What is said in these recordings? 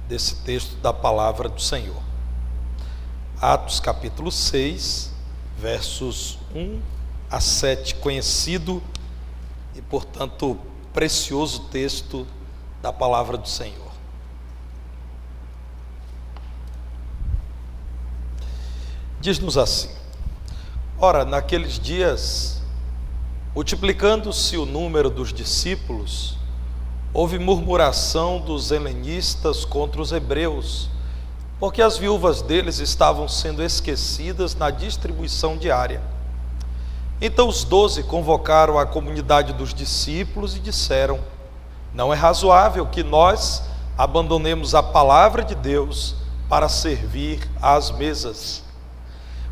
desse texto da palavra do Senhor. Atos capítulo 6, versos 1 a 7, conhecido e, portanto, precioso texto da palavra do Senhor. Diz-nos assim: ora, naqueles dias, multiplicando-se o número dos discípulos, houve murmuração dos helenistas contra os hebreus, porque as viúvas deles estavam sendo esquecidas na distribuição diária. Então os 12 convocaram a comunidade dos discípulos e disseram: não é razoável que nós abandonemos a palavra de Deus para servir às mesas.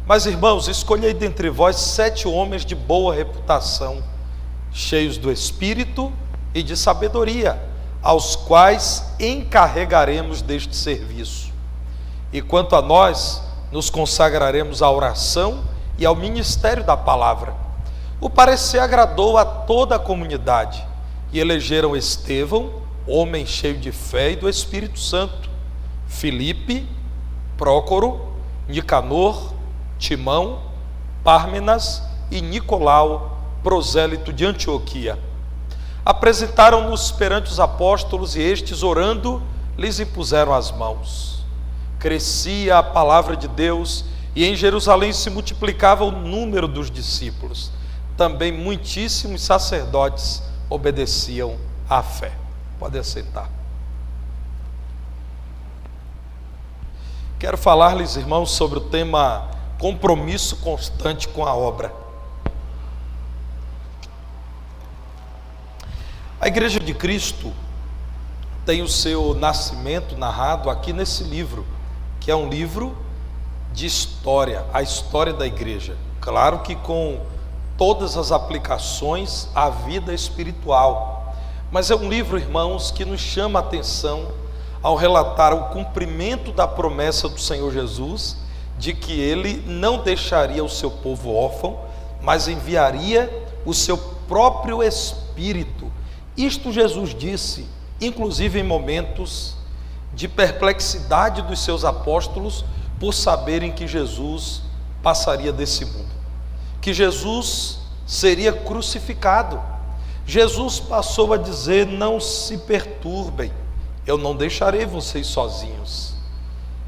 Mas, irmãos, escolhei dentre vós 7 homens de boa reputação, cheios do Espírito e de sabedoria, aos quais encarregaremos deste serviço. E quanto a nós, nos consagraremos à oração e ao ministério da palavra. O parecer agradou a toda a comunidade, e elegeram Estevão, homem cheio de fé e do Espírito Santo, Filipe, Prócoro, Nicanor, Timão, Pármenas e Nicolau, prosélito de Antioquia. Apresentaram-nos perante os apóstolos, e estes, orando, lhes impuseram as mãos. Crescia a palavra de Deus, e em Jerusalém se multiplicava o número dos discípulos. Também muitíssimos sacerdotes obedeciam à fé. Pode assentar. Quero falar-lhes, irmãos, sobre o tema compromisso constante com a obra. A Igreja de Cristo tem o seu nascimento narrado aqui nesse livro, que é um livro de história, a história da igreja. Claro que com todas as aplicações à vida espiritual, mas é um livro, irmãos, que nos chama a atenção ao relatar o cumprimento da promessa do Senhor Jesus, de que ele não deixaria o seu povo órfão, mas enviaria o seu próprio Espírito. Isto Jesus disse, inclusive em momentos de perplexidade dos seus apóstolos, por saberem que Jesus passaria desse mundo, que Jesus seria crucificado. Jesus passou a dizer: não se perturbem, eu não deixarei vocês sozinhos.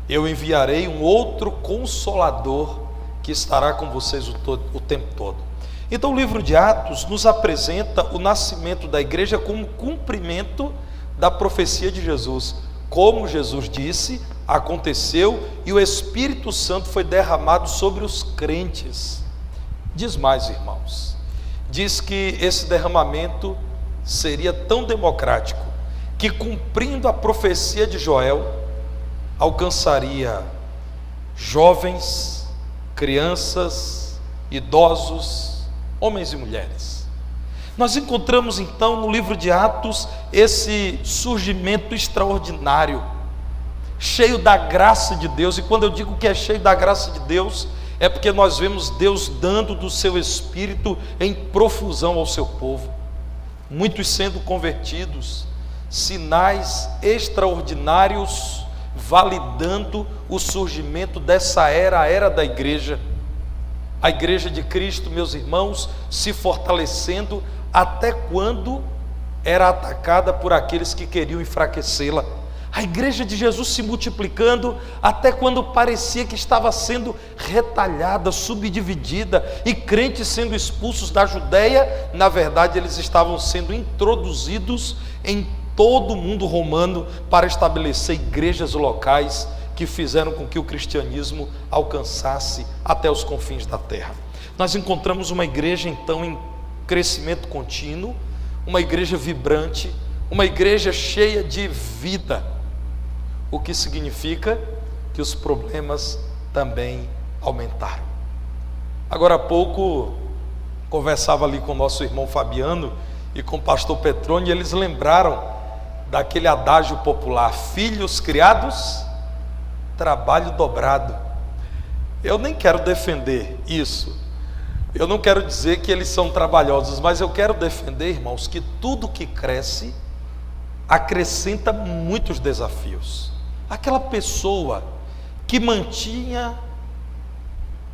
Eu enviarei um outro Consolador que estará com vocês o tempo todo. Então o livro de Atos nos apresenta o nascimento da igreja como cumprimento da profecia de Jesus. Como Jesus disse, aconteceu, e o Espírito Santo foi derramado sobre os crentes. Diz mais, irmãos, diz que esse derramamento seria tão democrático, que cumprindo a profecia de Joel, alcançaria jovens, crianças, idosos, homens e mulheres. Nós encontramos então no livro de Atos esse surgimento extraordinário, cheio da graça de Deus. E quando eu digo que é cheio da graça de Deus, é porque nós vemos Deus dando do seu Espírito em profusão ao seu povo, muitos sendo convertidos, sinais extraordinários validando o surgimento dessa era, a era da igreja. A igreja de Cristo, meus irmãos, se fortalecendo até quando era atacada por aqueles que queriam enfraquecê-la. A igreja de Jesus se multiplicando até quando parecia que estava sendo retalhada, subdividida, e crentes sendo expulsos da Judéia. Na verdade, eles estavam sendo introduzidos em todo o mundo romano para estabelecer igrejas locais que fizeram com que o cristianismo alcançasse até os confins da terra. Nós encontramos uma igreja então em crescimento contínuo, uma igreja vibrante, uma igreja cheia de vida, o que significa que os problemas também aumentaram. Agora há pouco conversava ali com o nosso irmão Fabiano e com o pastor Petrone, e eles lembraram daquele adágio popular: filhos criados, trabalho dobrado. Eu nem quero defender isso, eu não quero dizer que eles são trabalhosos, mas eu quero defender, irmãos, que tudo que cresce acrescenta muitos desafios. aquela pessoa que mantinha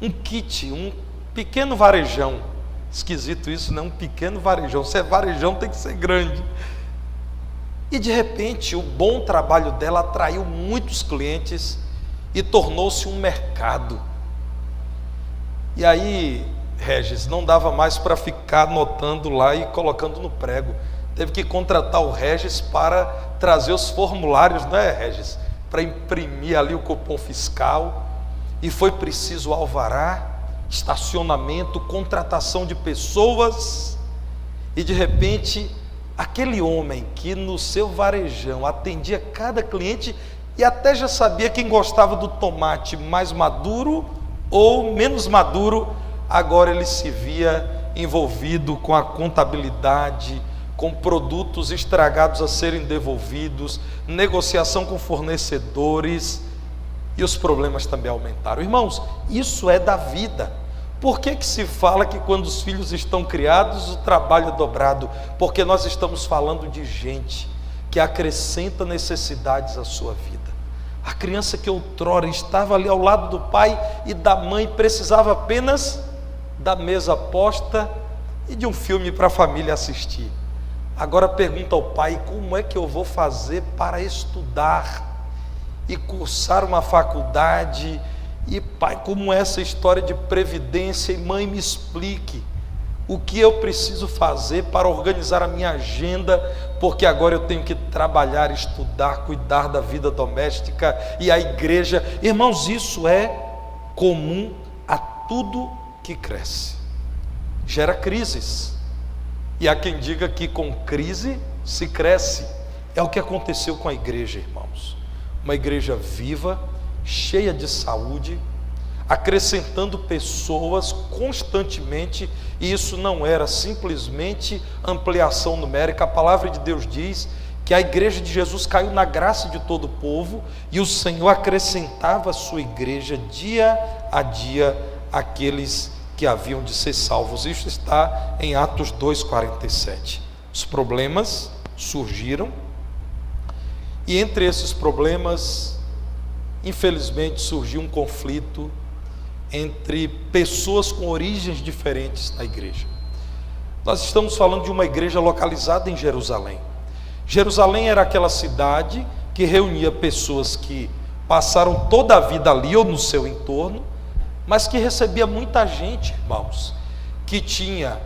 um kit, um pequeno varejão. Esquisito isso, não? Um pequeno varejão. Se é varejão, tem que ser grande. E de repente, o bom trabalho dela atraiu muitos clientes e tornou-se um mercado. E aí, Regis, não dava mais para ficar anotando lá e colocando no prego. Teve que contratar o Regis para trazer os formulários, não é, Regis? Para imprimir ali o cupom fiscal. E foi preciso alvará, estacionamento, contratação de pessoas. E de repente, aquele homem que no seu varejão atendia cada cliente e até já sabia quem gostava do tomate mais maduro ou menos maduro, agora ele se via envolvido com a contabilidade, com produtos estragados a serem devolvidos, negociação com fornecedores, e os problemas também aumentaram. Irmãos, isso é da vida. Por que se fala que quando os filhos estão criados, o trabalho é dobrado? Porque nós estamos falando de gente que acrescenta necessidades à sua vida. A criança que outrora estava ali ao lado do pai e da mãe precisava apenas da mesa posta e de um filme para a família assistir. Agora pergunta ao pai: como é que eu vou fazer para estudar e cursar uma faculdade? E pai, como é essa história de previdência? E mãe, me explique o que eu preciso fazer para organizar a minha agenda, porque agora eu tenho que trabalhar, estudar, cuidar da vida doméstica e a igreja. Irmãos, isso é comum a tudo que cresce. Gera crises. E há quem diga que com crise se cresce. É o que aconteceu com a igreja, irmãos. Uma igreja viva, cheia de saúde, acrescentando pessoas constantemente, e isso não era simplesmente ampliação numérica. A palavra de Deus diz que a igreja de Jesus caiu na graça de todo o povo, e o Senhor acrescentava à sua igreja dia a dia aqueles que haviam de ser salvos. Isso está em Atos 2,47. Os problemas surgiram, e entre esses problemas, infelizmente, surgiu um conflito entre pessoas com origens diferentes na igreja. Nós estamos falando de uma igreja localizada em Jerusalém. Jerusalém era aquela cidade que reunia pessoas que passaram toda a vida ali ou no seu entorno, mas que recebia muita gente, irmãos, que tinha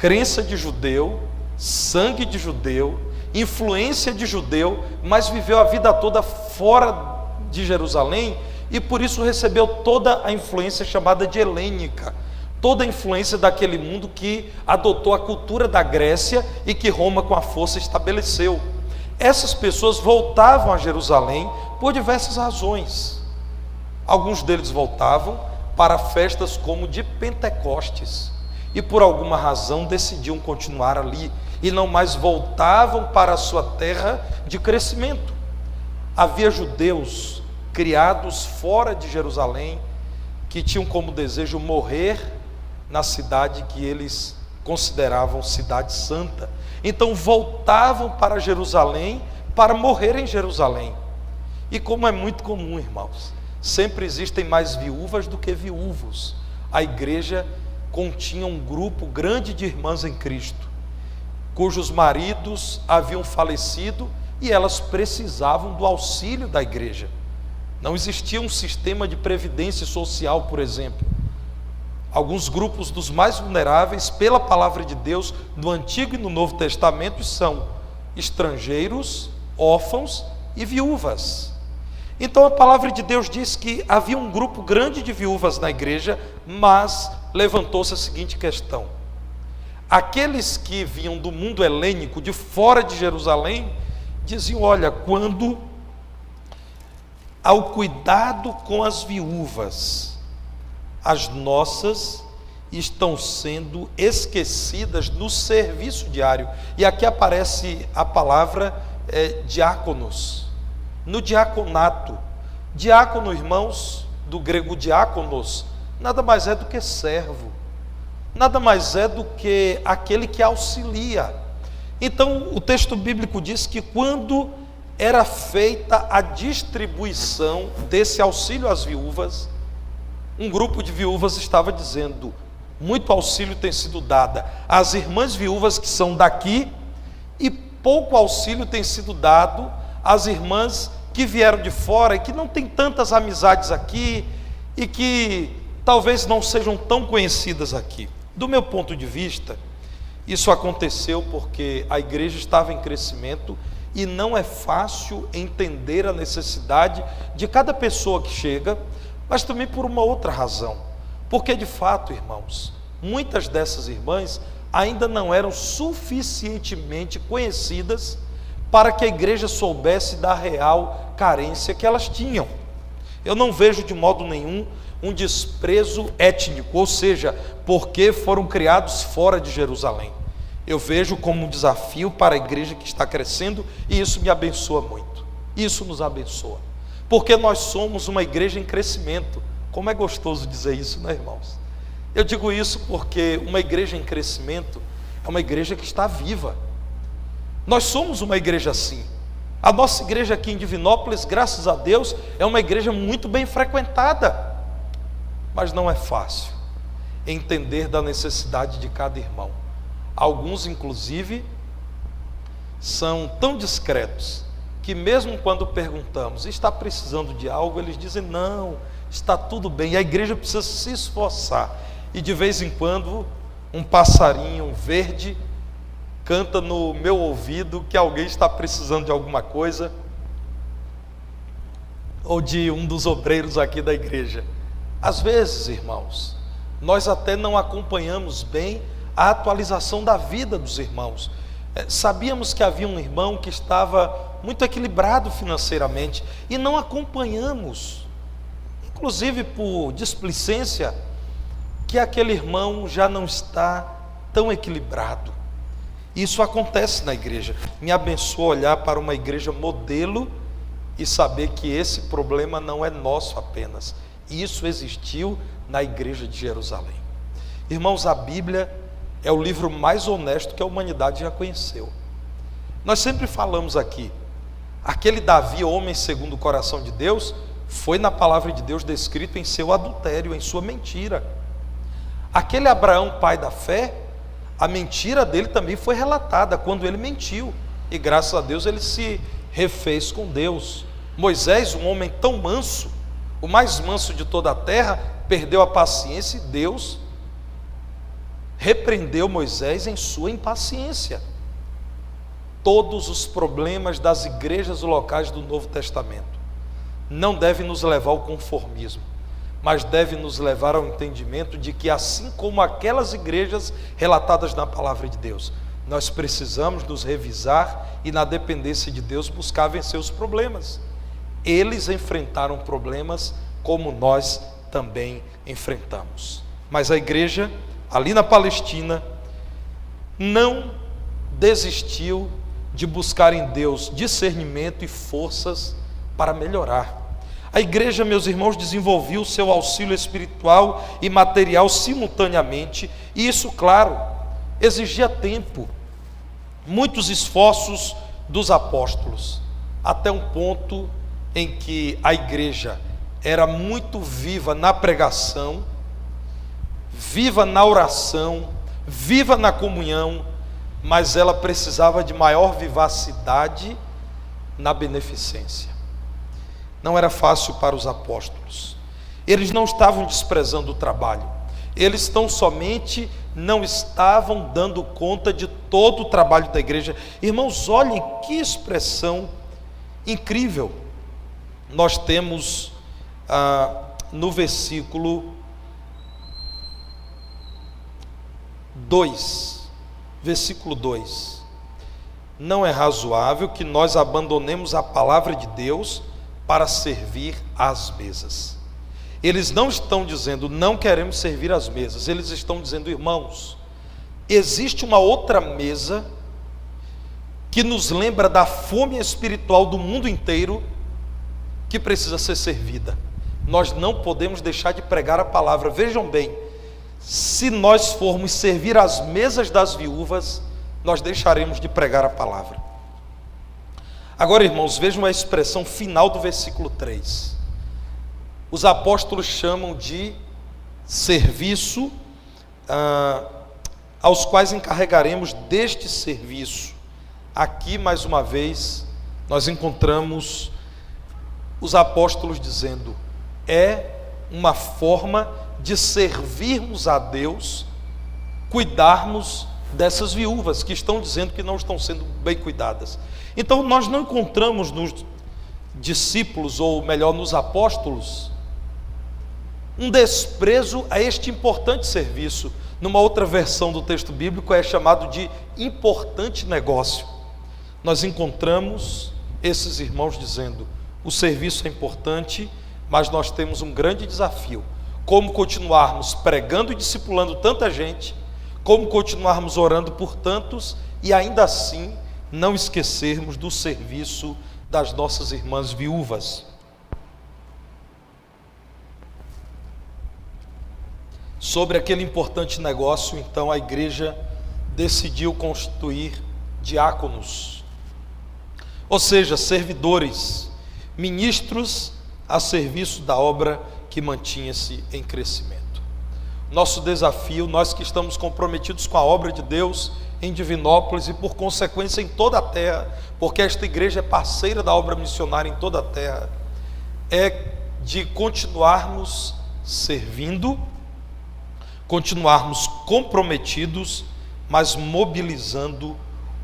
crença de judeu, sangue de judeu, influência de judeu, mas viveu a vida toda fora de Jerusalém, e por isso recebeu toda a influência chamada de helênica, toda a influência daquele mundo que adotou a cultura da Grécia e que Roma com a força estabeleceu. Essas pessoas voltavam a Jerusalém por diversas razões. Alguns deles voltavam para festas como de Pentecostes, e por alguma razão decidiam continuar ali, e não mais voltavam para a sua terra de crescimento. Havia judeus criados fora de Jerusalém que tinham como desejo morrer na cidade que eles consideravam cidade santa. Então voltavam para Jerusalém para morrer em Jerusalém. E como é muito comum, irmãos, sempre existem mais viúvas do que viúvos. A igreja continha um grupo grande de irmãs em Cristo, cujos maridos haviam falecido, e elas precisavam do auxílio da igreja. Não existia um sistema de previdência social, por exemplo. Alguns grupos dos mais vulneráveis, pela palavra de Deus, no Antigo e no Novo Testamento, são estrangeiros, órfãos e viúvas. Então a palavra de Deus diz que havia um grupo grande de viúvas na igreja, mas levantou-se a seguinte questão: aqueles que vinham do mundo helênico, de fora de Jerusalém, diziam: olha, quando ao cuidado com as viúvas, as nossas estão sendo esquecidas no serviço diário. E aqui aparece a palavra diáconos. No diaconato, diácono, irmãos, do grego diáconos, nada mais é do que servo, nada mais é do que aquele que auxilia. Então o texto bíblico diz que quando era feita a distribuição desse auxílio às viúvas. Um grupo de viúvas estava dizendo: muito auxílio tem sido dado às irmãs viúvas que são daqui, e pouco auxílio tem sido dado às irmãs que vieram de fora e que não têm tantas amizades aqui e que talvez não sejam tão conhecidas aqui. Do meu ponto de vista, isso aconteceu porque a igreja estava em crescimento e não é fácil entender a necessidade de cada pessoa que chega, mas também por uma outra razão. Porque de fato, irmãos, muitas dessas irmãs ainda não eram suficientemente conhecidas para que a igreja soubesse da real carência que elas tinham. Eu não vejo de modo nenhum um desprezo étnico, ou seja, porque foram criados fora de Jerusalém. Eu vejo como um desafio para a igreja que está crescendo, e isso me abençoa muito. Isso nos abençoa, porque nós somos uma igreja em crescimento. Como é gostoso dizer isso, né, irmãos? Eu digo isso porque uma igreja em crescimento é uma igreja que está viva. Nós somos uma igreja assim. A nossa igreja aqui em Divinópolis, graças a Deus, é uma igreja muito bem frequentada, mas não é fácil entender da necessidade de cada irmão. Alguns, inclusive, são tão discretos que mesmo quando perguntamos: está precisando de algo? Eles dizem: não, está tudo bem. E a igreja precisa se esforçar. E de vez em quando um passarinho verde canta no meu ouvido que alguém está precisando de alguma coisa, ou de um dos obreiros aqui da igreja. Às vezes, irmãos, nós até não acompanhamos bem a atualização da vida dos irmãos. Sabíamos que havia um irmão que estava muito equilibrado financeiramente e não acompanhamos, inclusive por displicência, que aquele irmão já não está tão equilibrado. Isso acontece na igreja. Me abençoa olhar para uma igreja modelo e saber que esse problema não é nosso apenas. Isso existiu na igreja de Jerusalém. Irmãos, a Bíblia é o livro mais honesto que a humanidade já conheceu. Nós sempre falamos aqui, aquele Davi, homem segundo o coração de Deus, foi na palavra de Deus descrito em seu adultério, em sua mentira. Aquele Abraão, pai da fé, a mentira dele também foi relatada quando ele mentiu, e graças a Deus ele se refez com Deus. Moisés, um homem tão manso, o mais manso de toda a terra, perdeu a paciência e Deus repreendeu Moisés em sua impaciência. Todos os problemas das igrejas locais do Novo Testamento não devem nos levar ao conformismo, mas devem nos levar ao entendimento de que, assim como aquelas igrejas relatadas na palavra de Deus, nós precisamos nos revisar e, na dependência de Deus, buscar vencer os problemas. Eles enfrentaram problemas como nós também enfrentamos. Mas a igreja, ali na Palestina, não desistiu de buscar em Deus discernimento e forças para melhorar. A igreja, meus irmãos, desenvolveu o seu auxílio espiritual e material simultaneamente, e isso, claro, exigia tempo, muitos esforços dos apóstolos, até um ponto em que a igreja era muito viva na pregação, viva na oração, viva na comunhão, mas ela precisava de maior vivacidade na beneficência. Não era fácil para os apóstolos. Eles não estavam desprezando o trabalho, eles tão somente não estavam dando conta de todo o trabalho da igreja. Irmãos, olhem que expressão incrível. Nós temos no versículo 2, não é razoável que nós abandonemos a palavra de Deus para servir às mesas. Eles não estão dizendo não queremos servir às mesas, eles estão dizendo: irmãos, existe uma outra mesa que nos lembra da fome espiritual do mundo inteiro que precisa ser servida. Nós não podemos deixar de pregar a palavra. Vejam bem, se nós formos servir às mesas das viúvas, nós deixaremos de pregar a palavra. Agora, irmãos, vejam a expressão final do versículo 3. Os apóstolos chamam de serviço, aos quais encarregaremos deste serviço. Aqui, mais uma vez, nós encontramos os apóstolos dizendo: é uma forma de servirmos a Deus, cuidarmos dessas viúvas que estão dizendo que não estão sendo bem cuidadas. Então nós não encontramos nos discípulos, ou melhor, nos apóstolos, um desprezo a este importante serviço. Numa outra versão do texto bíblico é chamado de importante negócio. Nós encontramos esses irmãos dizendo: o serviço é importante, mas nós temos um grande desafio: como continuarmos pregando e discipulando tanta gente, como continuarmos orando por tantos e ainda assim não esquecermos do serviço das nossas irmãs viúvas. Sobre aquele importante negócio, então, a igreja decidiu constituir diáconos, ou seja, servidores, ministros a serviço da obra que mantinha-se em crescimento. Nosso desafio, nós que estamos comprometidos com a obra de Deus em Divinópolis e por consequência em toda a terra, porque esta igreja é parceira da obra missionária em toda a terra, é de continuarmos servindo, continuarmos comprometidos, mas mobilizando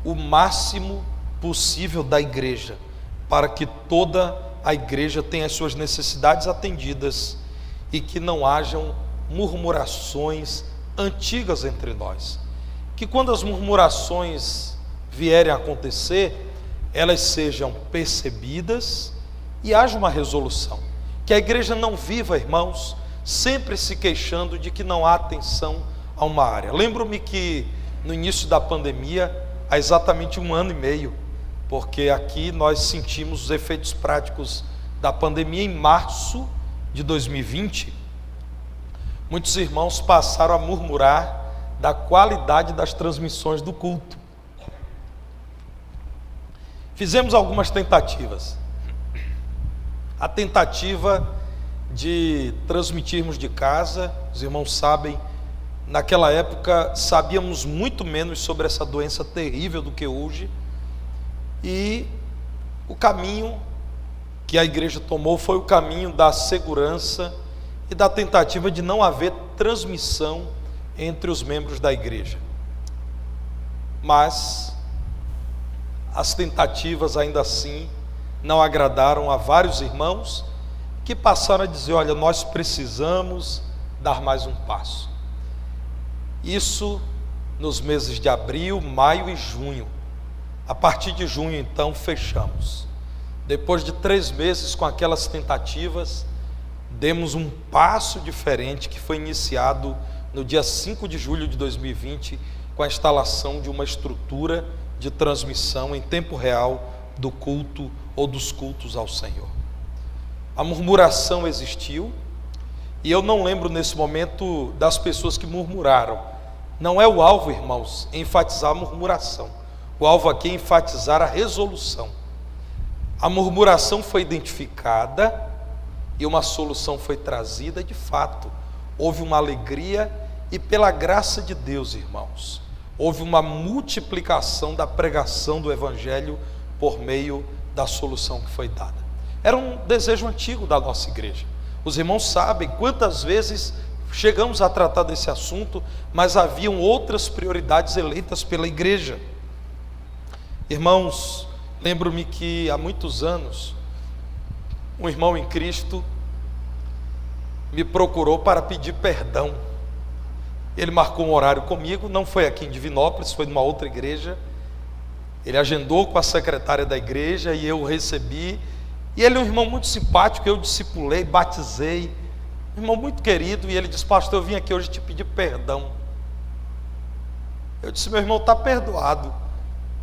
o máximo possível da igreja, para que toda a igreja tenha as suas necessidades atendidas e que não hajam murmurações antigas entre nós. Que quando as murmurações vierem a acontecer, elas sejam percebidas e haja uma resolução. Que a igreja não viva, irmãos, sempre se queixando de que não há atenção a uma área. Lembro-me que no início da pandemia, há exatamente 1 ano e meio, porque aqui nós sentimos os efeitos práticos da pandemia em março de 2020, muitos irmãos passaram a murmurar da qualidade das transmissões do culto. Fizemos algumas tentativas. A tentativa de transmitirmos de casa, os irmãos sabem, naquela época sabíamos muito menos sobre essa doença terrível do que hoje, e o caminho que a igreja tomou foi o caminho da segurança e da tentativa de não haver transmissão entre os membros da igreja. Mas as tentativas ainda assim não agradaram a vários irmãos, que passaram a dizer: olha, nós precisamos dar mais um passo. Isso nos meses de abril, maio e junho. A partir de junho, então, fechamos. Depois de 3 meses com aquelas tentativas, demos um passo diferente, que foi iniciado no dia 5 de julho de 2020, com a instalação de uma estrutura de transmissão em tempo real do culto ou dos cultos ao Senhor. A murmuração existiu, e eu não lembro nesse momento das pessoas que murmuraram. Não é o alvo, irmãos, enfatizar a murmuração. O alvo aqui é enfatizar a resolução. A murmuração foi identificada e uma solução foi trazida. De fato, houve uma alegria e, pela graça de Deus, irmãos, houve uma multiplicação da pregação do Evangelho por meio da solução que foi dada. Era um desejo antigo da nossa igreja. Os irmãos sabem quantas vezes chegamos a tratar desse assunto, mas haviam outras prioridades eleitas pela igreja. Irmãos, lembro-me que há muitos anos, um irmão em Cristo me procurou para pedir perdão. Ele marcou um horário comigo, não foi aqui em Divinópolis, foi numa outra igreja. Ele agendou com a secretária da igreja e eu o recebi. E ele é um irmão muito simpático, eu discipulei, batizei, um irmão muito querido. E ele disse: pastor, eu vim aqui hoje te pedir perdão. Eu disse: meu irmão, está perdoado.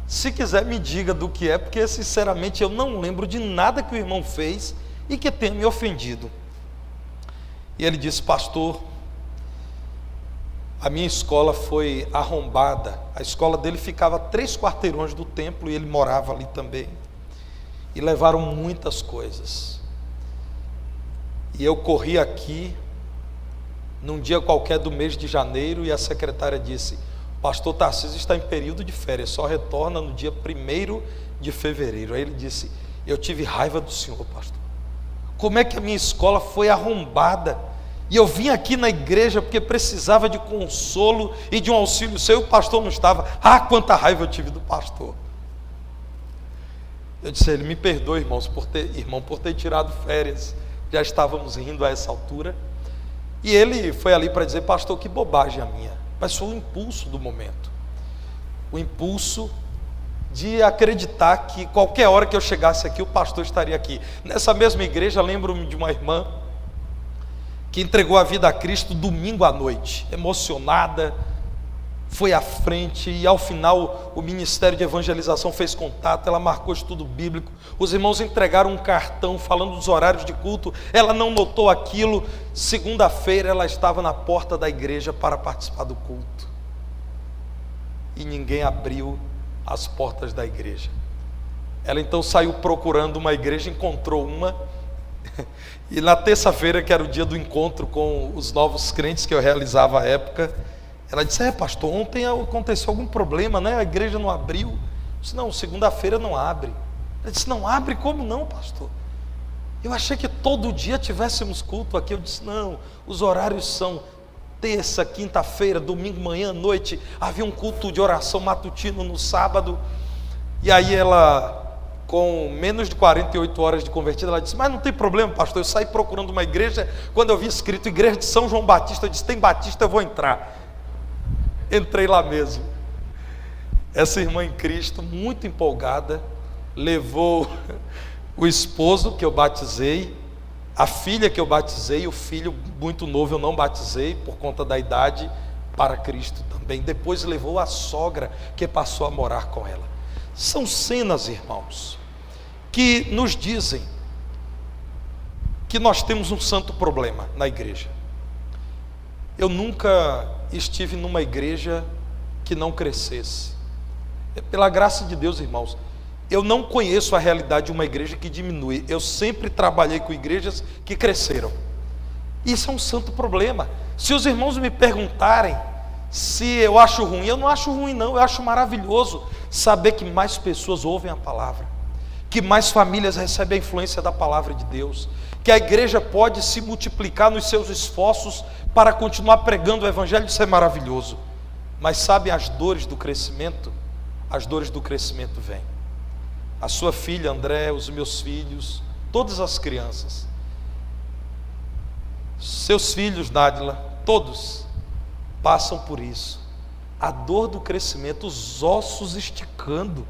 Se quiser me diga do que é, porque sinceramente eu não lembro de nada que o irmão fez e que tenha me ofendido. E ele disse: pastor, a minha escola foi arrombada. A escola dele ficava a 3 quarteirões do templo e ele morava ali também. e levaram muitas coisas. E eu corri aqui num dia qualquer do mês de janeiro e a secretária disse: pastor Tarcísio está em período de férias, só retorna no dia 1º de fevereiro. Aí ele disse: eu tive raiva do senhor, pastor. Como é que a minha escola foi arrombada? E eu vim aqui na igreja porque precisava de consolo e de um auxílio seu, e o pastor não estava. Ah, quanta raiva eu tive do pastor. Eu disse a ele: me perdoe, irmão, por ter tirado férias. Já estávamos rindo a essa altura. E ele foi ali para dizer: pastor, que bobagem a minha. Mas foi o impulso do momento. O impulso de acreditar que qualquer hora que eu chegasse aqui, o pastor estaria aqui. Nessa mesma igreja, lembro-me de uma irmã que entregou a vida a Cristo domingo à noite, emocionada, foi à frente, e ao final o Ministério de Evangelização fez contato, ela marcou estudo bíblico, os irmãos entregaram um cartão falando dos horários de culto, ela não notou aquilo. Segunda-feira ela estava na porta da igreja para participar do culto, e ninguém abriu as portas da igreja. Ela então saiu procurando uma igreja, encontrou uma, e na terça-feira, que era o dia do encontro com os novos crentes que eu realizava à época, ela disse: pastor, ontem aconteceu algum problema, né? A igreja não abriu. Eu disse: não, segunda-feira não abre. Ela disse: não abre? Como não, pastor? Eu achei que todo dia tivéssemos culto aqui. Eu disse: não, os horários são terça, quinta-feira, domingo, manhã, noite. Havia um culto de oração matutino no sábado. E aí ela, com menos de 48 horas de convertida, ela disse: mas não tem problema, pastor, eu saí procurando uma igreja, quando eu vi escrito Igreja de São João Batista, eu disse: tem Batista, eu vou entrar. Entrei lá mesmo. Essa irmã em Cristo, muito empolgada, levou o esposo que eu batizei, a filha que eu batizei, o filho muito novo eu não batizei por conta da idade, para Cristo também. Depois levou a sogra, que passou a morar com ela. São cenas, irmãos, que nos dizem que nós temos um santo problema na igreja. Eu nunca estive numa igreja que não crescesse. Pela graça de Deus, irmãos, eu não conheço a realidade de uma igreja que diminui. Eu sempre trabalhei com igrejas que cresceram. Isso é um santo problema. Se os irmãos me perguntarem se eu acho ruim, eu não acho ruim não, eu acho maravilhoso saber que mais pessoas ouvem a palavra, que mais famílias recebem a influência da palavra de Deus, que a igreja pode se multiplicar nos seus esforços para continuar pregando o evangelho. Isso é maravilhoso. Mas sabem as dores do crescimento? As dores do crescimento vêm. A sua filha André, os meus filhos, todas as crianças, seus filhos Nádila, todos passam por isso. A dor do crescimento, os ossos esticando,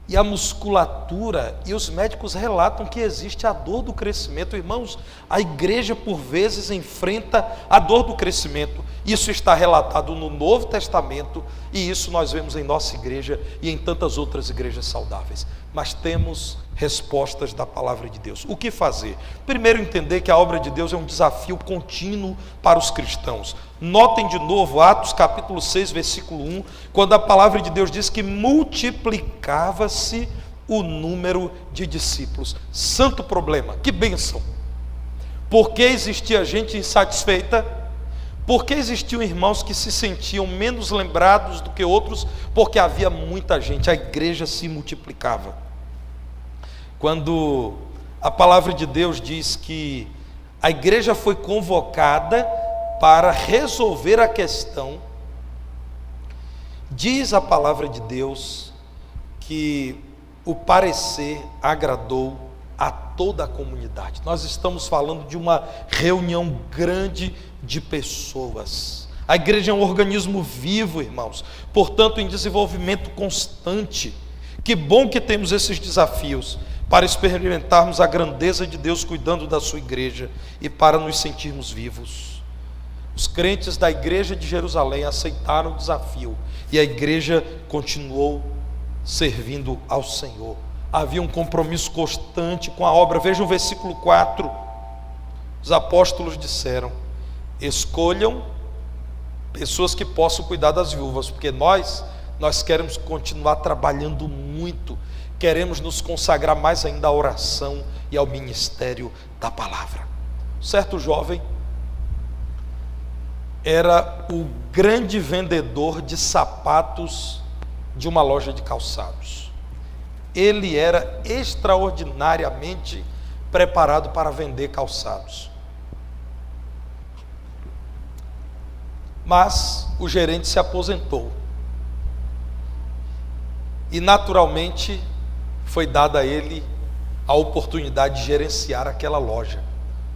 e a musculatura, e os médicos relatam que existe a dor do crescimento. Irmãos, a igreja por vezes enfrenta a dor do crescimento. Isso está relatado no Novo Testamento, e isso nós vemos em nossa igreja e em tantas outras igrejas saudáveis. Mas temos respostas da palavra de Deus. O que fazer? Primeiro, entender que a obra de Deus é um desafio contínuo para os cristãos. Notem de novo Atos capítulo 6, versículo 1, quando a palavra de Deus diz que multiplicava-se o número de discípulos. Santo problema, que bênção! Por que existia gente insatisfeita? Por que existiam irmãos que se sentiam menos lembrados do que outros? Porque havia muita gente, a igreja se multiplicava. Quando a palavra de Deus diz que a igreja foi convocada para resolver a questão, diz a palavra de Deus que o parecer agradou a toda a comunidade. Nós estamos falando de uma reunião grande de pessoas. A igreja é um organismo vivo, irmãos, portanto em desenvolvimento constante. Que bom que temos esses desafios para experimentarmos a grandeza de Deus cuidando da sua igreja e para nos sentirmos vivos. Os crentes da igreja de Jerusalém aceitaram o desafio e a igreja continuou servindo ao Senhor. Havia um compromisso constante com a obra. Veja o versículo 4. Os apóstolos disseram: escolham pessoas que possam cuidar das viúvas, porque nós queremos continuar trabalhando muito, queremos nos consagrar mais ainda à oração e ao ministério da palavra. Certo jovem era o grande vendedor de sapatos de uma loja de calçados. Ele era extraordinariamente preparado para vender calçados. Mas o gerente se aposentou. E naturalmente foi dada a ele a oportunidade de gerenciar aquela loja.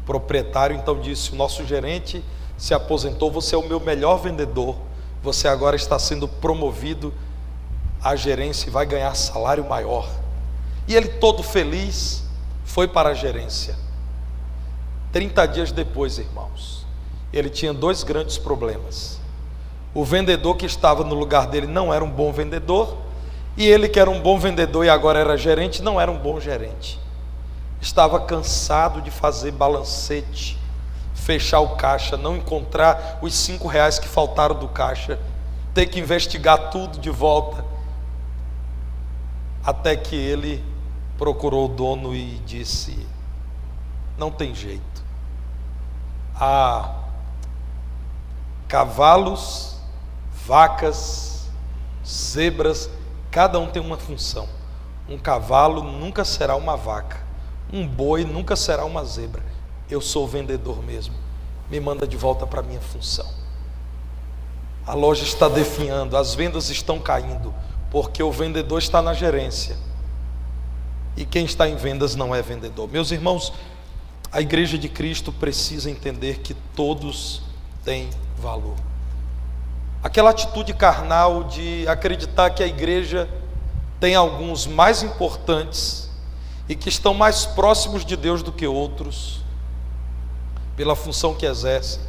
O proprietário então disse: o nosso gerente se aposentou, você é o meu melhor vendedor, você agora está sendo promovido à gerência e vai ganhar salário maior. E ele, todo feliz, foi para a gerência. 30 dias depois, irmãos, ele tinha 2 grandes problemas. O vendedor que estava no lugar dele não era um bom vendedor, e ele que era um bom vendedor e agora era gerente, não era um bom gerente. Estava cansado de fazer balancete, fechar o caixa, não encontrar os R$5 que faltaram do caixa, ter que investigar tudo de volta, até que ele procurou o dono e disse: não tem jeito, há cavalos, vacas, zebras, cada um tem uma função. Um cavalo nunca será uma vaca, um boi nunca será uma zebra. Eu sou o vendedor mesmo, me manda de volta para a minha função. A loja está definhando, as vendas estão caindo, porque o vendedor está na gerência, e quem está em vendas não é vendedor. Meus irmãos, a igreja de Cristo precisa entender que todos têm valor. Aquela atitude carnal de acreditar que a igreja tem alguns mais importantes e que estão mais próximos de Deus do que outros, pela função que exercem,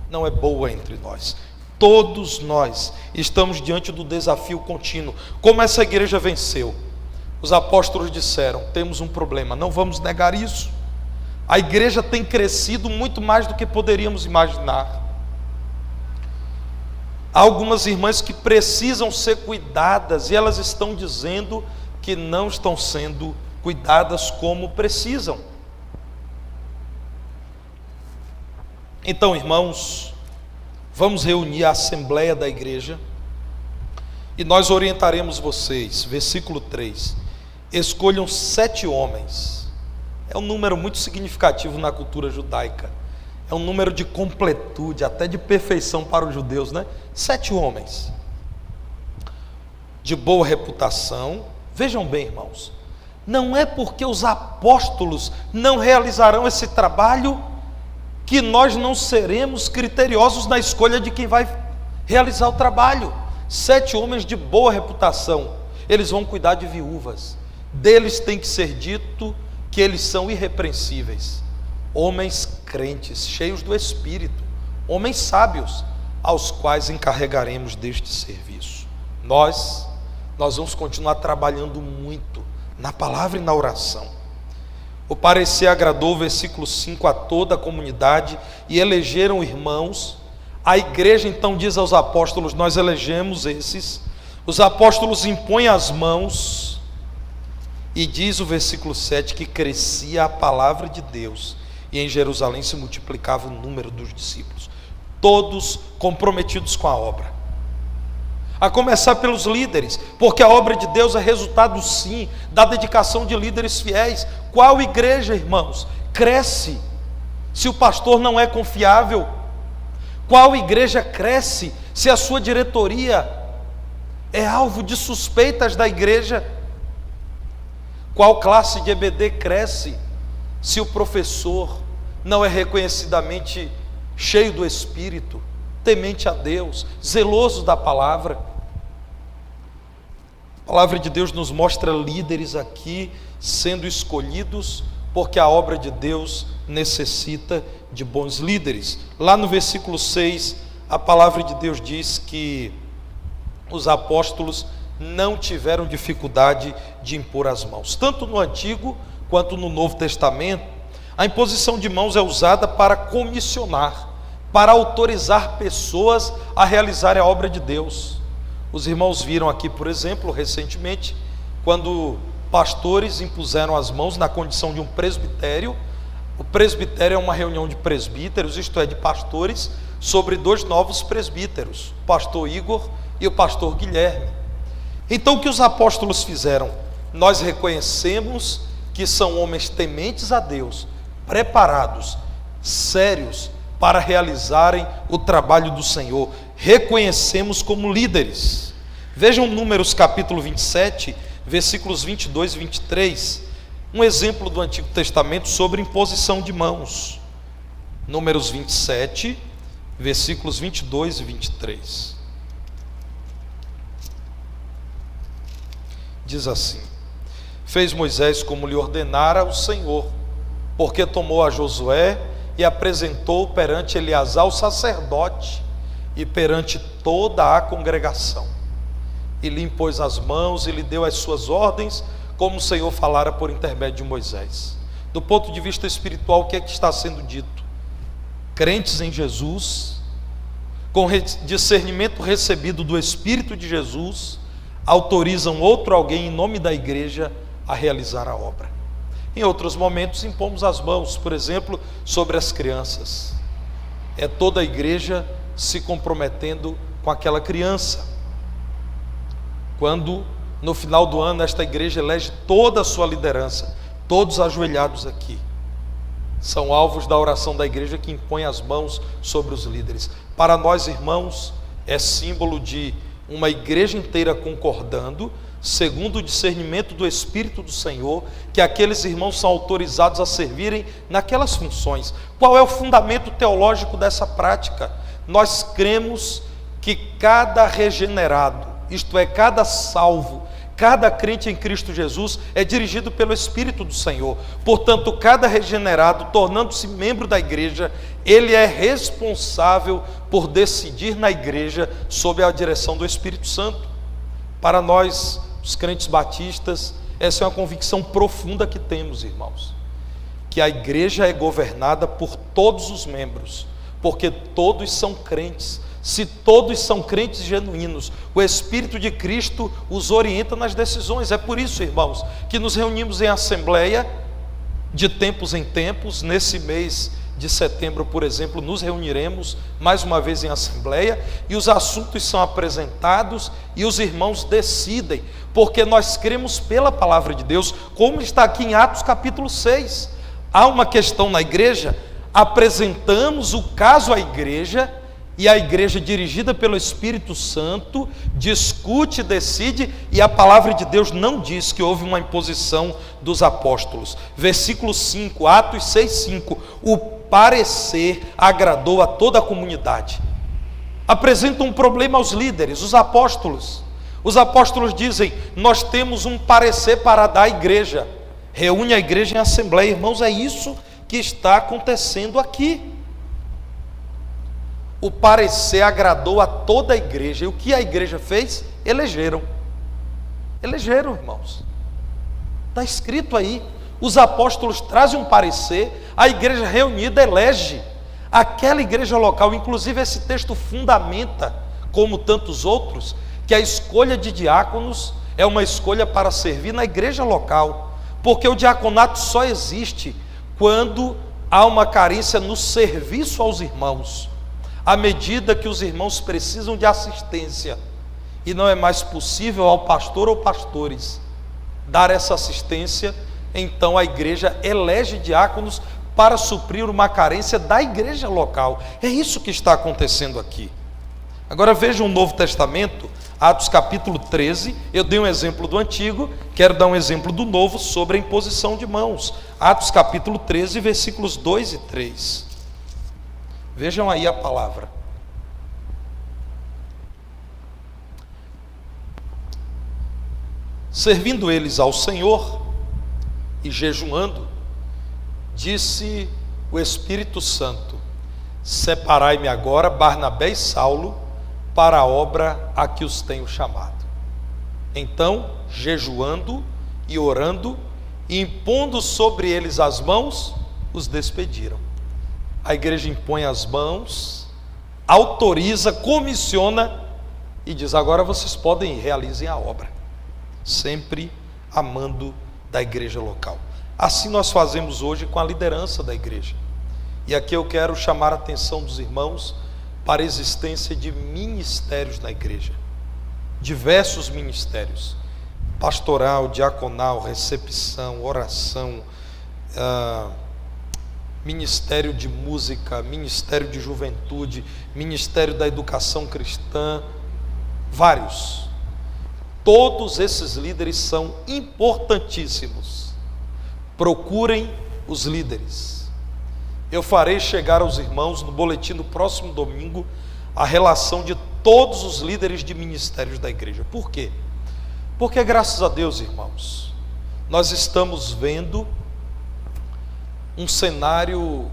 não é boa entre nós. Todos nós estamos diante do desafio contínuo. Como essa igreja venceu? Os apóstolos disseram: temos um problema, não vamos negar isso. A igreja tem crescido muito mais do que poderíamos imaginar. Há algumas irmãs que precisam ser cuidadas e elas estão dizendo que não estão sendo cuidadas como precisam. Então, irmãos, vamos reunir a assembleia da igreja e nós orientaremos vocês. Versículo 3: escolham 7 homens. É um número muito significativo na cultura judaica. É um número de completude, até de perfeição para os judeus, né? 7 homens de boa reputação. Vejam bem, irmãos, não é porque os apóstolos não realizarão esse trabalho que nós não seremos criteriosos na escolha de quem vai realizar o trabalho. 7 homens de boa reputação, eles vão cuidar de viúvas. Deles tem que ser dito que eles são irrepreensíveis, homens crentes, cheios do Espírito, homens sábios, aos quais encarregaremos deste serviço. Nós vamos continuar trabalhando muito na palavra e na oração. O parecer agradou, versículo 5, a toda a comunidade, e elegeram irmãos. A igreja então diz aos apóstolos: nós elegemos esses. Os apóstolos impõem as mãos, e diz o versículo 7 que crescia a palavra de Deus, e em Jerusalém se multiplicava o número dos discípulos, todos comprometidos com a obra. A começar pelos líderes, porque a obra de Deus é resultado, sim, da dedicação de líderes fiéis. Qual igreja, irmãos, cresce se o pastor não é confiável? Qual igreja cresce se a sua diretoria é alvo de suspeitas da igreja? Qual classe de EBD cresce se o professor não é reconhecidamente cheio do Espírito, temente a Deus, zeloso da palavra? A palavra de Deus nos mostra líderes aqui sendo escolhidos, porque a obra de Deus necessita de bons líderes. Lá no versículo 6, a palavra de Deus diz que os apóstolos não tiveram dificuldade de impor as mãos. Tanto no Antigo quanto no Novo Testamento, a imposição de mãos é usada para comissionar, para autorizar pessoas a realizarem a obra de Deus. Os irmãos viram aqui, por exemplo, recentemente, quando pastores impuseram as mãos na condição de um presbitério. O presbitério é uma reunião de presbíteros, isto é, de pastores, sobre 2 novos presbíteros, o pastor Igor e o pastor Guilherme. Então o que os apóstolos fizeram? Nós reconhecemos que são homens tementes a Deus, preparados, sérios, para realizarem o trabalho do Senhor. Reconhecemos como líderes. Vejam Números capítulo 27, versículos 22 e 23, um exemplo do Antigo Testamento sobre imposição de mãos. Números 27, versículos 22 e 23. Diz assim: fez Moisés como lhe ordenara o Senhor, porque tomou a Josué e apresentou perante Eleazar o sacerdote e perante toda a congregação. E lhe impôs as mãos e lhe deu as suas ordens, como o Senhor falara por intermédio de Moisés. Do ponto de vista espiritual, o que é que está sendo dito? Crentes em Jesus, com discernimento recebido do Espírito de Jesus, autorizam outro alguém em nome da igreja a realizar a obra. Em outros momentos impomos as mãos, por exemplo, sobre as crianças. É toda a igreja se comprometendo com aquela criança. Quando no final do ano esta igreja elege toda a sua liderança, todos ajoelhados aqui, são alvos da oração da igreja que impõe as mãos sobre os líderes. Para nós, irmãos, é símbolo de uma igreja inteira concordando, segundo o discernimento do Espírito do Senhor, que aqueles irmãos são autorizados a servirem naquelas funções. Qual é o fundamento teológico dessa prática? Nós cremos que cada regenerado, isto é, cada salvo, cada crente em Cristo Jesus é dirigido pelo Espírito do Senhor. Portanto, cada regenerado, tornando-se membro da igreja, ele é responsável por decidir na igreja sob a direção do Espírito Santo. Para nós, os crentes batistas, essa é uma convicção profunda que temos, irmãos, que a igreja é governada por todos os membros, porque todos são crentes. Se todos são crentes genuínos, o Espírito de Cristo os orienta nas decisões. É por isso, irmãos, que nos reunimos em assembleia de tempos em tempos. Nesse mês de setembro, por exemplo, nos reuniremos mais uma vez em assembleia e os assuntos são apresentados e os irmãos decidem, porque nós cremos pela palavra de Deus, como está aqui em Atos capítulo 6. Há uma questão na igreja, apresentamos o caso à igreja, e a igreja, dirigida pelo Espírito Santo, discute, decide, e a palavra de Deus não diz que houve uma imposição dos apóstolos. Versículo 5, Atos 6:5, o parecer agradou a toda a comunidade. Apresenta um problema aos líderes, os apóstolos. Os apóstolos dizem: nós temos um parecer para dar à igreja. Reúne a igreja em assembleia. Irmãos, é isso que está acontecendo aqui. O parecer agradou a toda a igreja. E o que a igreja fez? Elegeram, irmãos. Está escrito aí. Os apóstolos trazem um parecer, a igreja reunida elege. Aquela igreja local, inclusive esse texto fundamenta, como tantos outros, que a escolha de diáconos é uma escolha para servir na igreja local. Porque o diaconato só existe quando há uma carência no serviço aos irmãos. À medida que os irmãos precisam de assistência e não é mais possível ao pastor ou pastores dar essa assistência, então a igreja elege diáconos para suprir uma carência da igreja local. É isso que está acontecendo aqui. Agora vejam o Novo Testamento, Atos capítulo 13, eu dei um exemplo do Antigo, quero dar um exemplo do Novo sobre a imposição de mãos. Atos capítulo 13, versículos 2 e 3. Vejam aí a palavra. Servindo eles ao Senhor e jejuando, disse o Espírito Santo: separai-me agora Barnabé e Saulo para a obra a que os tenho chamado. Então, jejuando e orando, e impondo sobre eles as mãos, os despediram. A igreja impõe as mãos, autoriza, comissiona e diz: agora vocês podem ir, realizem a obra. Sempre a mando da igreja local. Assim nós fazemos hoje com a liderança da igreja. E aqui eu quero chamar a atenção dos irmãos para a existência de ministérios na igreja. Diversos ministérios: pastoral, diaconal, recepção, oração, ministério de música, ministério de juventude, ministério da educação cristã, vários. Todos esses líderes são importantíssimos. Procurem os líderes. Eu farei chegar aos irmãos no boletim do próximo domingo a relação de todos os líderes de ministérios da igreja. Por quê? Porque graças a Deus, irmãos, nós estamos vendo um cenário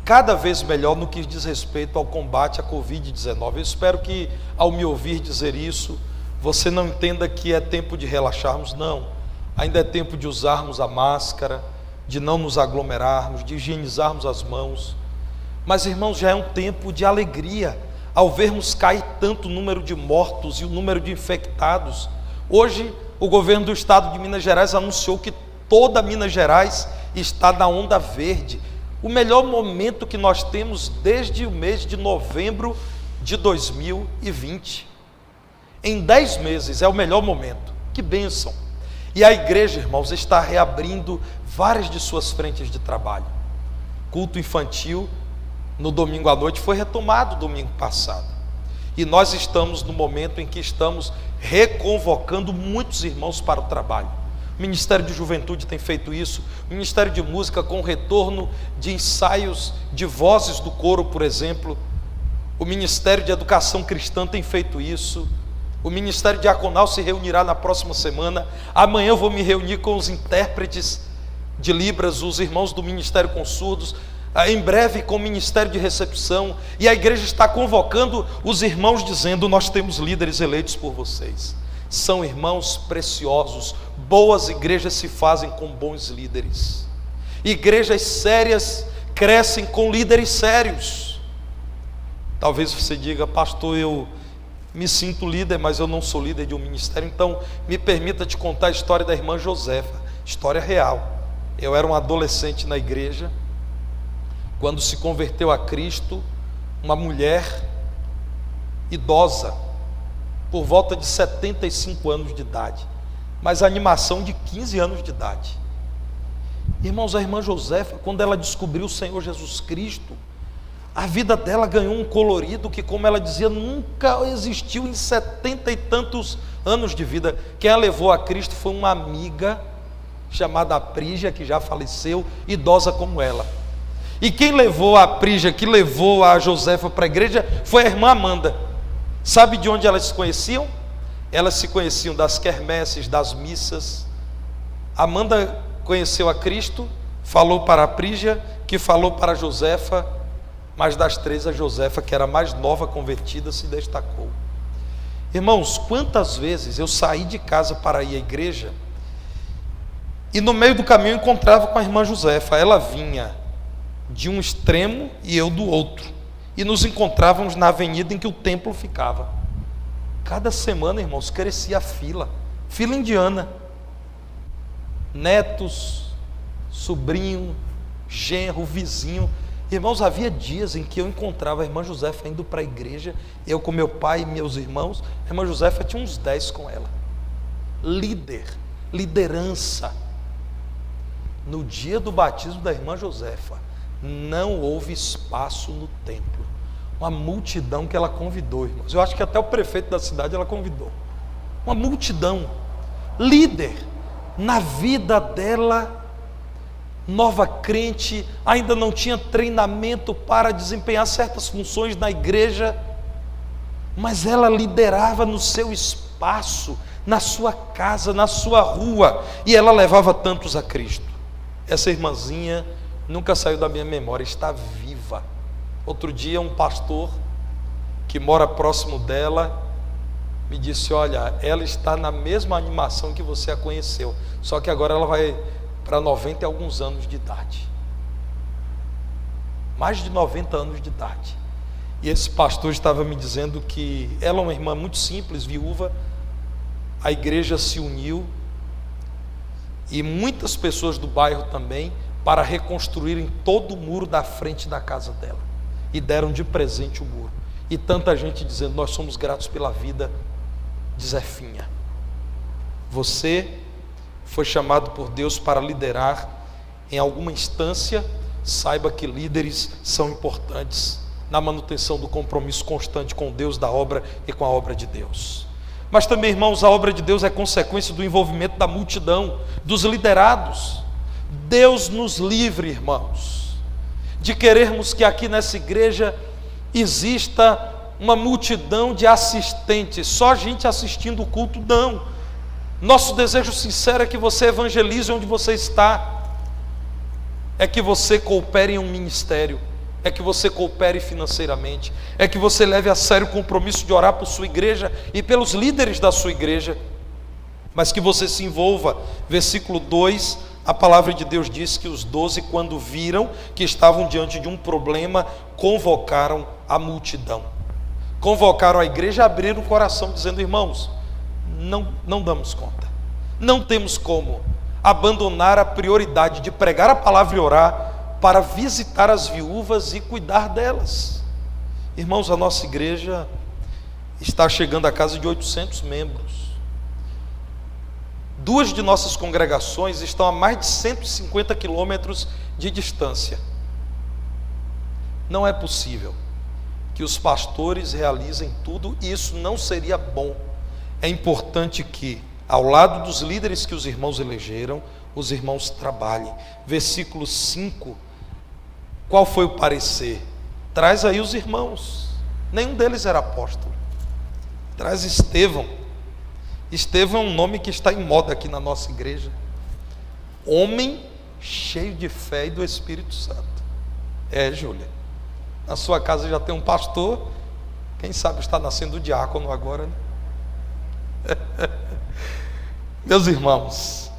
cada vez melhor no que diz respeito ao combate à Covid-19. Eu espero que, ao me ouvir dizer isso, você não entenda que é tempo de relaxarmos. Não, ainda é tempo de usarmos a máscara, de não nos aglomerarmos, de higienizarmos as mãos. Mas, irmãos, já é um tempo de alegria ao vermos cair tanto o número de mortos e o número de infectados. Hoje, o governo do estado de Minas Gerais anunciou que toda Minas Gerais está na onda verde. O melhor momento que nós temos desde o mês de novembro de 2020. Em 10 meses é o melhor momento. Que bênção! E a igreja, irmãos, está reabrindo várias de suas frentes de trabalho. Culto infantil no domingo à noite foi retomado domingo passado. E nós estamos no momento em que estamos reconvocando muitos irmãos para o trabalho. O Ministério de Juventude tem feito isso, o Ministério de Música com o retorno de ensaios de vozes do coro, por exemplo. O Ministério de Educação Cristã tem feito isso. O Ministério Diaconal se reunirá na próxima semana. Amanhã eu vou me reunir com os intérpretes de Libras, os irmãos do Ministério com Surdos, em breve com o Ministério de Recepção. E a igreja está convocando os irmãos dizendo: nós temos líderes eleitos por vocês. São irmãos preciosos. Boas igrejas se fazem com bons líderes. Igrejas sérias crescem com líderes sérios. Talvez você diga: pastor, eu me sinto líder, mas eu não sou líder de um ministério. Então me permita te contar a história da irmã Josefa, história real. Eu era um adolescente na igreja, quando se converteu a Cristo, uma mulher idosa, por volta de 75 anos de idade, mas a animação de 15 anos de idade. Irmãos, a irmã Josefa, quando ela descobriu o Senhor Jesus Cristo, a vida dela ganhou um colorido que, como ela dizia, nunca existiu em 70 e tantos anos de vida. Quem a levou a Cristo foi uma amiga chamada Prígia, que já faleceu, idosa como ela. E quem levou a Prígia, que levou a Josefa para a igreja, foi a irmã Amanda. Sabe de onde elas se conheciam? Elas se conheciam das quermesses, das missas. Amanda conheceu a Cristo, falou para a Prígia, que falou para a Josefa, mas das três, a Josefa, que era a mais nova convertida, se destacou. Irmãos, quantas vezes eu saí de casa para ir à igreja e no meio do caminho eu encontrava com a irmã Josefa. Ela vinha de um extremo e eu do outro, e nos encontrávamos na avenida em que o templo ficava. Cada semana, irmãos, crescia a fila indiana, netos, sobrinho, genro, vizinho. Irmãos, havia dias em que eu encontrava a irmã Josefa indo para a igreja, eu com meu pai e meus irmãos. A irmã Josefa tinha uns 10 com ela. Liderança. No dia do batismo da irmã Josefa, não houve espaço no templo. Uma multidão que ela convidou, irmãos. Eu acho que até o prefeito da cidade ela convidou. Uma multidão. Líder. Na vida dela, nova crente, ainda não tinha treinamento para desempenhar certas funções na igreja, mas ela liderava no seu espaço, na sua casa, na sua rua, e ela levava tantos a Cristo. Essa irmãzinha nunca saiu da minha memória, está viva. Outro dia um pastor que mora próximo dela me disse: olha, ela está na mesma animação que você a conheceu, só que agora ela vai para 90 e alguns anos de idade. Mais de 90 anos de idade. E esse pastor estava me dizendo que ela é uma irmã muito simples, viúva. A igreja se uniu e muitas pessoas do bairro também, para reconstruírem todo o muro da frente da casa dela, e deram de presente o muro. E tanta gente dizendo: nós somos gratos pela vida de Zefinha. Você foi chamado por Deus para liderar em alguma instância. Saiba que líderes são importantes na manutenção do compromisso constante com Deus, da obra e com a obra de Deus. Mas também, irmãos, a obra de Deus é consequência do envolvimento da multidão, dos liderados. Deus nos livre, irmãos, de querermos que aqui nessa igreja exista uma multidão de assistentes, só gente assistindo o culto. Não. Nosso desejo sincero é que você evangelize onde você está, é que você coopere em um ministério, é que você coopere financeiramente, é que você leve a sério o compromisso de orar por sua igreja e pelos líderes da sua igreja, mas que você se envolva. Versículo 2, a palavra de Deus diz que os 12, quando viram que estavam diante de um problema, convocaram a multidão, convocaram a igreja, abriram o coração, dizendo: irmãos, não damos conta, não temos como abandonar a prioridade de pregar a palavra e orar para visitar as viúvas e cuidar delas. Irmãos, a nossa igreja está chegando à casa de 800 membros. 2 de nossas congregações estão a mais de 150 quilômetros de distância. Não é possível que os pastores realizem tudo, e isso não seria bom. É importante que, ao lado dos líderes que os irmãos elegeram, os irmãos trabalhem. Versículo 5, qual foi o parecer? Traz aí os irmãos. Nenhum deles era apóstolo. Traz Estevão. Estevão é um nome que está em moda aqui na nossa igreja. Homem cheio de fé e do Espírito Santo. Júlia, na sua casa já tem um pastor, quem sabe está nascendo diácono agora, né? Meus irmãos,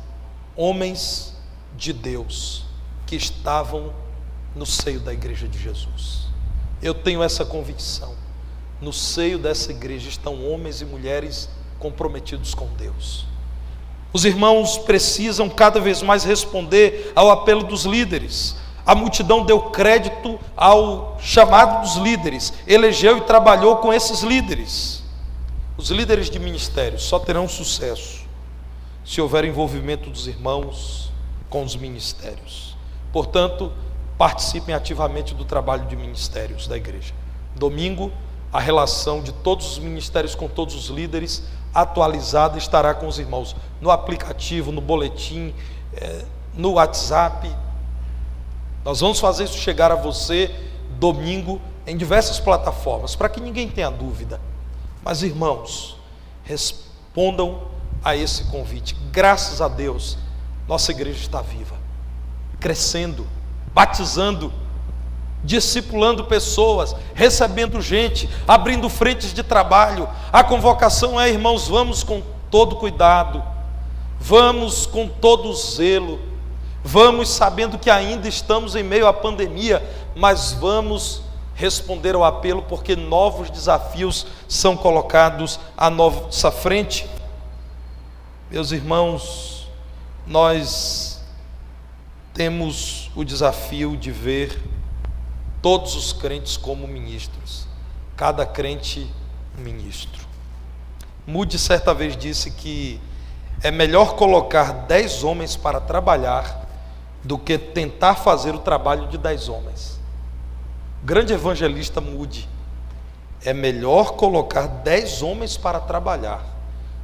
homens de Deus que estavam no seio da igreja de Jesus. Eu tenho essa convicção. No seio dessa igreja estão homens e mulheres comprometidos com Deus. Os irmãos precisam cada vez mais responder ao apelo dos líderes. A multidão deu crédito ao chamado dos líderes, elegeu e trabalhou com esses líderes. Os líderes de ministérios só terão sucesso se houver envolvimento dos irmãos com os ministérios. Portanto, participem ativamente do trabalho de ministérios da igreja. Domingo, a relação de todos os ministérios com todos os líderes atualizada estará com os irmãos no aplicativo, no boletim, no WhatsApp. Nós vamos fazer isso chegar a você domingo em diversas plataformas, para que ninguém tenha dúvida. Mas, irmãos, respondam a esse convite. Graças a Deus, nossa igreja está viva, crescendo, batizando, discipulando pessoas, recebendo gente, abrindo frentes de trabalho. A convocação é: irmãos, vamos com todo cuidado, vamos com todo zelo, vamos sabendo que ainda estamos em meio à pandemia, mas vamos responder ao apelo, porque novos desafios são colocados à nossa frente. Meus irmãos, nós temos o desafio de ver todos os crentes como ministros, cada crente um ministro. Moody certa vez disse que é melhor colocar 10 homens para trabalhar do que tentar fazer o trabalho de 10 homens. Grande evangelista Moody: é melhor colocar 10 homens para trabalhar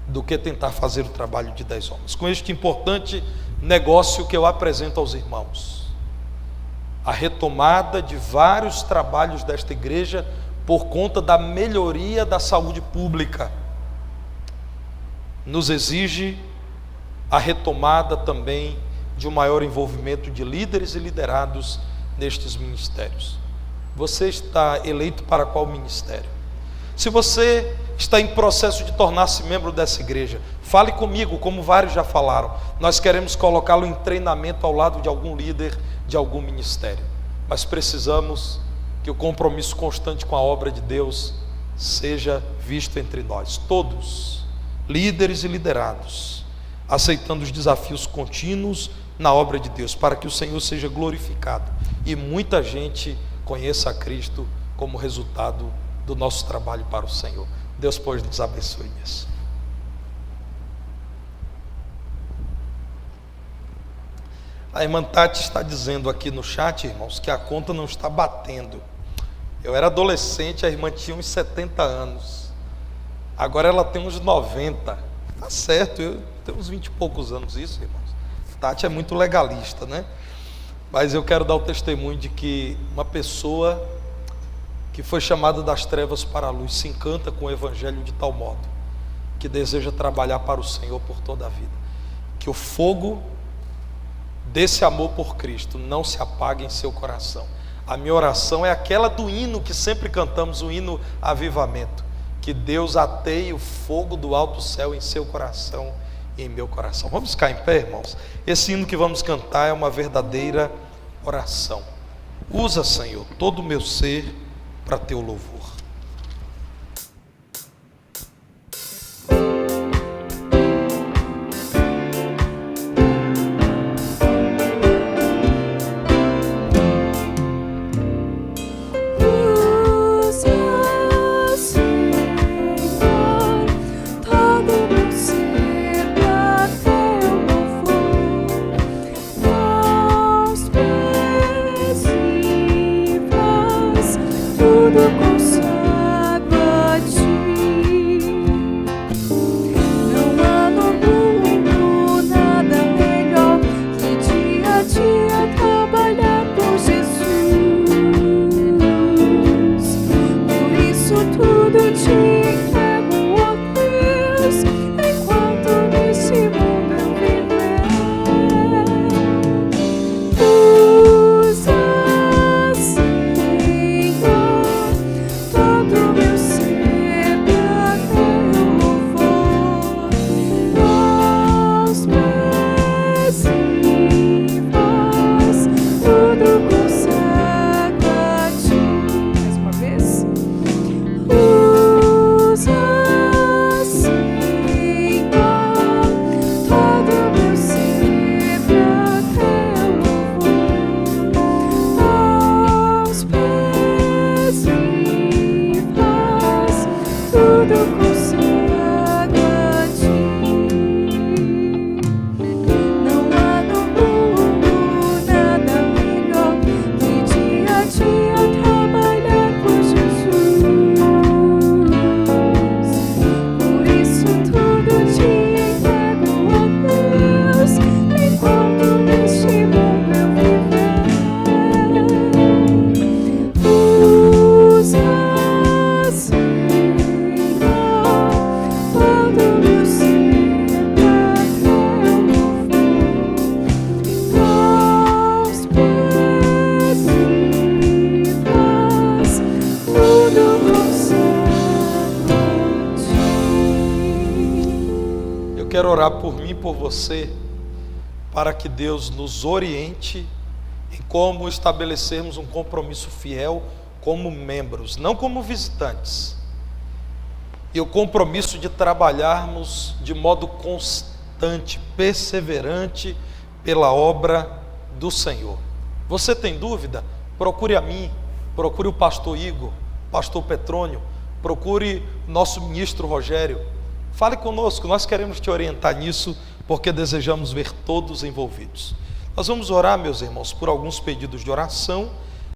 do que tentar fazer o trabalho de 10 homens. Com este importante negócio que eu apresento aos irmãos, a retomada de vários trabalhos desta igreja por conta da melhoria da saúde pública, nos exige a retomada também de um maior envolvimento de líderes e liderados nestes ministérios. Você está eleito para qual ministério? Se você está em processo de tornar-se membro dessa igreja, fale comigo, como vários já falaram. Nós queremos colocá-lo em treinamento ao lado de algum líder de algum ministério, mas precisamos que o compromisso constante com a obra de Deus seja visto entre nós, todos, líderes e liderados, aceitando os desafios contínuos na obra de Deus, para que o Senhor seja glorificado e muita gente conheça a Cristo como resultado do nosso trabalho para o Senhor. Deus, pois, nos abençoe nisso. A irmã Tati está dizendo aqui no chat, irmãos, que a conta não está batendo. Eu era adolescente, a irmã tinha uns 70 anos. Agora ela tem uns 90. Tá certo, eu tenho uns 20 e poucos anos isso, irmãos. Tati é muito legalista, né? Mas eu quero dar o testemunho de que uma pessoa que foi chamada das trevas para a luz se encanta com o Evangelho de tal modo que deseja trabalhar para o Senhor por toda a vida. Que o fogo desse amor por Cristo não se apague em seu coração. A minha oração é aquela do hino que sempre cantamos, o hino Avivamento. Que Deus ateie o fogo do alto céu em seu coração e em meu coração. Vamos ficar em pé, irmãos? Esse hino que vamos cantar é uma verdadeira oração. Usa, Senhor, todo o meu ser para teu louvor. Quero orar por mim e por você, para que Deus nos oriente em como estabelecermos um compromisso fiel como membros, não como visitantes, e o compromisso de trabalharmos de modo constante, perseverante pela obra do Senhor. Você tem dúvida? Procure a mim, procure o pastor Igor, pastor Petrônio, procure nosso ministro Rogério. Fale conosco, nós queremos te orientar nisso, porque desejamos ver todos envolvidos. Nós vamos orar, meus irmãos, por alguns pedidos de oração